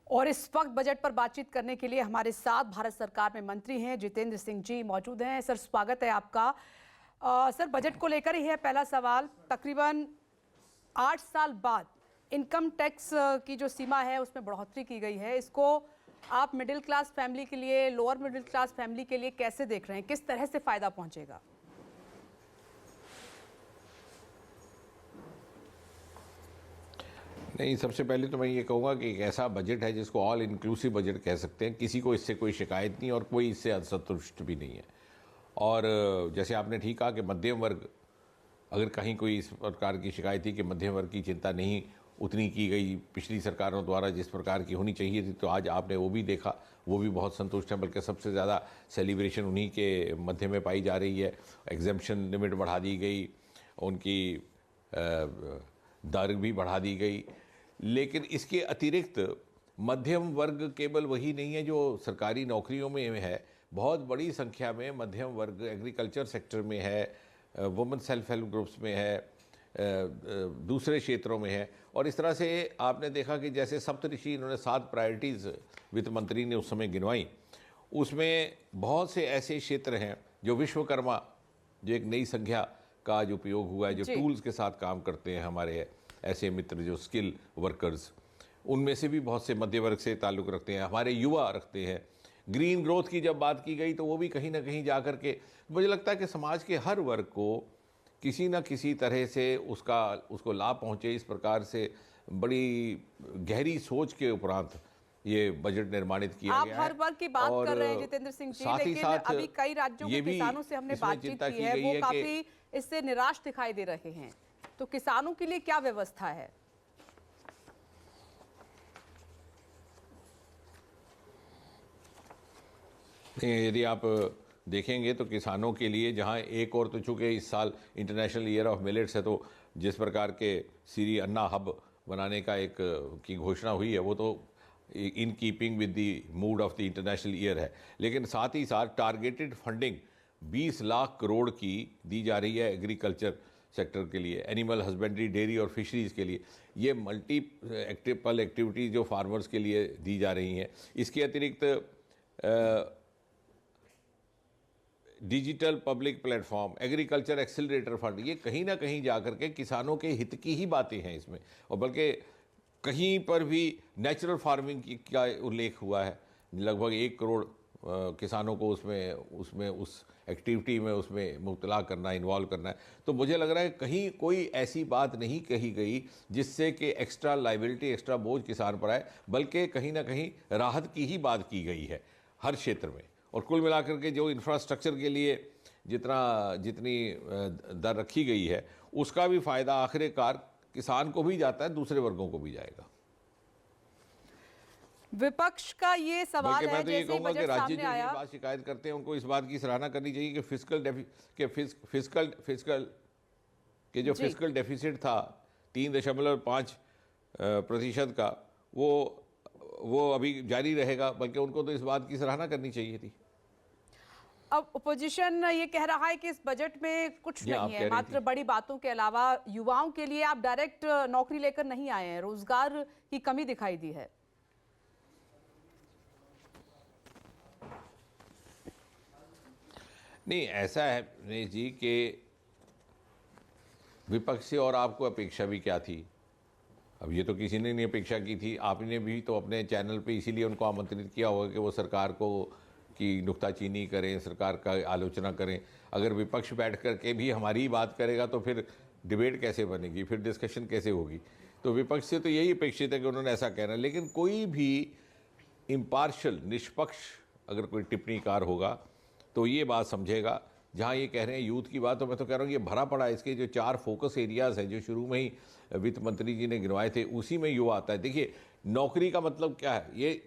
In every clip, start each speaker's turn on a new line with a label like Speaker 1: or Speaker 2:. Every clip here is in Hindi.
Speaker 1: और इस वक्त बजट पर बातचीत करने के लिए हमारे साथ भारत सरकार में मंत्री हैं जितेंद्र सिंह जी मौजूद हैं। सर, स्वागत है आपका। सर, बजट को लेकर ही है पहला सवाल। तकरीबन 8 साल बाद इनकम टैक्स की जो सीमा है उसमें बढ़ोतरी की गई है। इसको आप मिडिल क्लास फैमिली के लिए, लोअर मिडिल क्लास फैमिली के लिए कैसे देख रहे हैं? किस तरह से फायदा पहुंचेगा?
Speaker 2: नहीं, सबसे पहले तो मैं ये कहूँगा कि एक ऐसा बजट है जिसको ऑल इंक्लूसिव बजट कह सकते हैं। किसी को इससे कोई शिकायत नहीं और कोई इससे असंतुष्ट भी नहीं है। और जैसे आपने ठीक कहा कि मध्यम वर्ग, अगर कहीं कोई इस प्रकार की शिकायत थी कि मध्यम वर्ग की चिंता नहीं उतनी की गई पिछली सरकारों द्वारा जिस प्रकार की होनी चाहिए थी, तो आज आपने वो भी देखा, वो भी बहुत संतुष्ट है। बल्कि सबसे ज़्यादा सेलिब्रेशन उन्हीं के मध्य में पाई जा रही है। एग्जेम्पशन लिमिट बढ़ा दी गई, उनकी दर भी बढ़ा दी गई। लेकिन इसके अतिरिक्त मध्यम वर्ग केवल वही नहीं है जो सरकारी नौकरियों में है, बहुत बड़ी संख्या में मध्यम वर्ग एग्रीकल्चर सेक्टर में है, वुमेन सेल्फ हेल्प ग्रुप्स में है, दूसरे क्षेत्रों में है। और इस तरह से आपने देखा कि जैसे सप्तऋषि, इन्होंने 7 प्रायोरिटीज़ वित्त मंत्री ने उस समय गिनवाई, उसमें बहुत से ऐसे क्षेत्र हैं जो विश्वकर्मा, जो एक नई संख्या का जो उपयोग हुआ है, जो टूल्स के साथ काम करते हैं हमारे ऐसे मित्र जो स्किल वर्कर्स, उनमें से भी बहुत से मध्य वर्ग से ताल्लुक़ रखते हैं, हमारे युवा रखते हैं। ग्रीन ग्रोथ की जब बात की गई तो वो भी कहीं ना कहीं जा कर के मुझे लगता है कि समाज के हर वर्ग को किसी न किसी तरह से उसको लाभ पहुँचे। इस प्रकार से बड़ी गहरी सोच के उपरांत ये बजट निर्माणित किया गया है।
Speaker 1: आप हर वर्ग की बात कर रहे हैं जितेंद्र सिंह जी, लेकिन अभी कई राज्यों के किसानों से हमने बातचीत की है, वो काफी इससे निराश दिखाई दे रहे हैं। तो किसानों के लिए क्या व्यवस्था है?
Speaker 2: यदि आप देखेंगे तो किसानों के लिए, जहां एक और तो चूंकि इस साल इंटरनेशनल ईयर ऑफ मिलेट्स है, तो जिस प्रकार के सीरी अन्ना हब बनाने का एक की घोषणा हुई है, वो तो in keeping with the mood off the international year है। लेकिन साथ ही साथ टारगेटेड फंडिंग 20 लाख करोड़ की दी जा रही है एग्रीकल्चर सेक्टर के लिए, एनिमल हस्बेंड्री, डेयरी और फिशरीज़ के लिए। ये मल्टीपल एक्टिविटीज़ जो फार्मर्स के लिए दी जा रही हैं। इसके अतिरिक्त digital public platform, agriculture accelerator fund, ये कहीं ना कहीं जाकर के किसानों के हित की ही बातें हैं इसमें। और बल्कि कहीं पर भी नेचुरल फार्मिंग का उल्लेख हुआ है। लगभग 1 करोड़ किसानों को उसमें उस एक्टिविटी में उसमें मुब्तला करना, इन्वॉल्व करना है। तो मुझे लग रहा है कहीं कोई ऐसी बात नहीं कही गई जिससे कि एक्स्ट्रा लाइबिलिटी, एक्स्ट्रा बोझ किसान पर आए, बल्कि कहीं ना कहीं राहत की ही बात की गई है हर क्षेत्र में। और कुल मिलाकर के जो इंफ्रास्ट्रक्चर के लिए जितनी दर रखी गई है, उसका भी फ़ायदा आखिरकार किसान को भी जाता है, दूसरे वर्गों को भी जाएगा।
Speaker 1: विपक्ष का ये सवाल है,
Speaker 2: मैं तो ये
Speaker 1: जैसे
Speaker 2: कहूँगा कि राज्य जो
Speaker 1: आया,
Speaker 2: ये बात शिकायत करते हैं, उनको इस बात की सराहना करनी चाहिए कि फिस्कल डेफिसिट था 3.5% का, वो अभी जारी रहेगा। बल्कि उनको तो इस बात की सराहना करनी चाहिए थी।
Speaker 1: अब अपोजिशन ये कह रहा है कि इस बजट में कुछ नहीं है, मात्र बड़ी बातों के अलावा युवाओं के लिए आप डायरेक्ट नौकरी लेकर नहीं आए हैं, रोजगार की कमी दिखाई दी है।
Speaker 2: नहीं, ऐसा है रमेश जी कि विपक्ष से और आपको अपेक्षा भी क्या थी? अब ये तो किसी ने नहीं अपेक्षा की थी। आपने भी तो अपने चैनल पे इसीलिए उनको आमंत्रित किया होगा कि वो सरकार की नुक्ताचीनी करें, सरकार का आलोचना करें। अगर विपक्ष बैठ कर के भी हमारी ही बात करेगा तो फिर डिबेट कैसे बनेगी, फिर डिस्कशन कैसे होगी? तो विपक्ष से तो यही अपेक्षित है कि उन्होंने ऐसा कहना। लेकिन कोई भी इम्पार्शल, निष्पक्ष अगर कोई टिप्पणीकार होगा तो ये बात समझेगा। जहाँ ये कह रहे हैं यूथ की बात, तो मैं तो कह रहा हूँ ये भरा पड़ा है। इसके जो 4 फोकस एरियाज़ हैं जो शुरू में ही वित्त मंत्री जी ने गिनवाए थे, उसी में युवा आता है। देखिए, नौकरी का मतलब क्या है? ये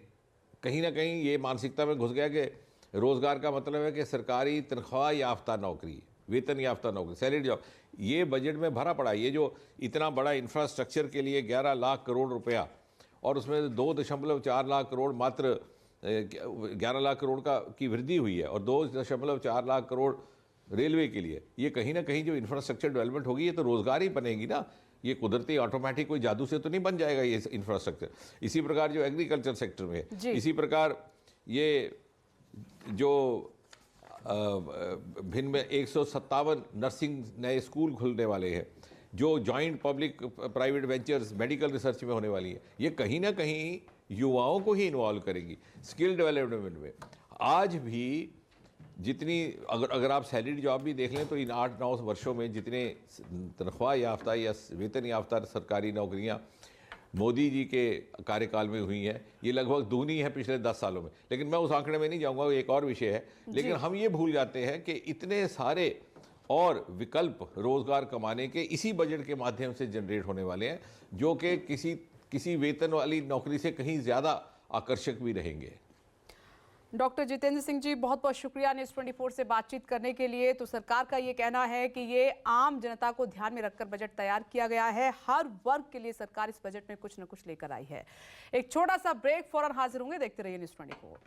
Speaker 2: कहीं ना कहीं ये मानसिकता में घुस गया कि रोज़गार का मतलब है कि सरकारी तनख्वाह याफ्ता नौकरी, वेतन याफ्ता नौकरी, सैलरी जॉब। ये बजट में भरा पड़ा है। ये जो इतना बड़ा इंफ्रास्ट्रक्चर के लिए 11 लाख करोड़ रुपया, और उसमें 2.4 लाख करोड़, मात्र 11 लाख करोड़ की वृद्धि हुई है, और 2.4 लाख करोड़ रेलवे के लिए। ये कहीं ना कहीं जो इंफ्रास्ट्रक्चर डेवलपमेंट होगी, ये तो रोज़गार ही बनेगी ना। ये कुदरती ऑटोमेटिक कोई जादू से तो नहीं बन जाएगा ये इंफ्रास्ट्रक्चर। इसी प्रकार जो एग्रीकल्चर सेक्टर में है, इसी प्रकार ये जो भिन्न में 157 नर्सिंग नए स्कूल खुलने वाले हैं, जो joint public private ventures medical research में होने वाली है, ये कहीं ना कहीं युवाओं को ही इन्वॉल्व करेगी स्किल डेवलपमेंट में। आज भी जितनी अगर आप सैलरी जॉब भी देख लें तो इन 8-9 वर्षों में जितने तनख्वाह याफ्ता या वेतन याफ्ता सरकारी नौकरियां मोदी जी के कार्यकाल में हुई हैं, ये लगभग दूनी है पिछले 10 सालों में। लेकिन मैं उस आंकड़े में नहीं जाऊंगा, वो एक और विषय है। लेकिन हम ये भूल जाते हैं कि इतने सारे और विकल्प रोजगार कमाने के इसी बजट के माध्यम से जनरेट होने वाले हैं, जो कि किसी वेतन वाली नौकरी से कहीं ज़्यादा आकर्षक भी रहेंगे।
Speaker 1: डॉक्टर जितेंद्र सिंह जी, बहुत बहुत शुक्रिया न्यूज़ 24 से बातचीत करने के लिए। तो सरकार का ये कहना है कि ये आम जनता को ध्यान में रखकर बजट तैयार किया गया है। हर वर्ग के लिए सरकार इस बजट में कुछ न कुछ लेकर आई है। एक छोटा सा ब्रेक, फौरन हाजिर होंगे। देखते रहिए न्यूज़ 24।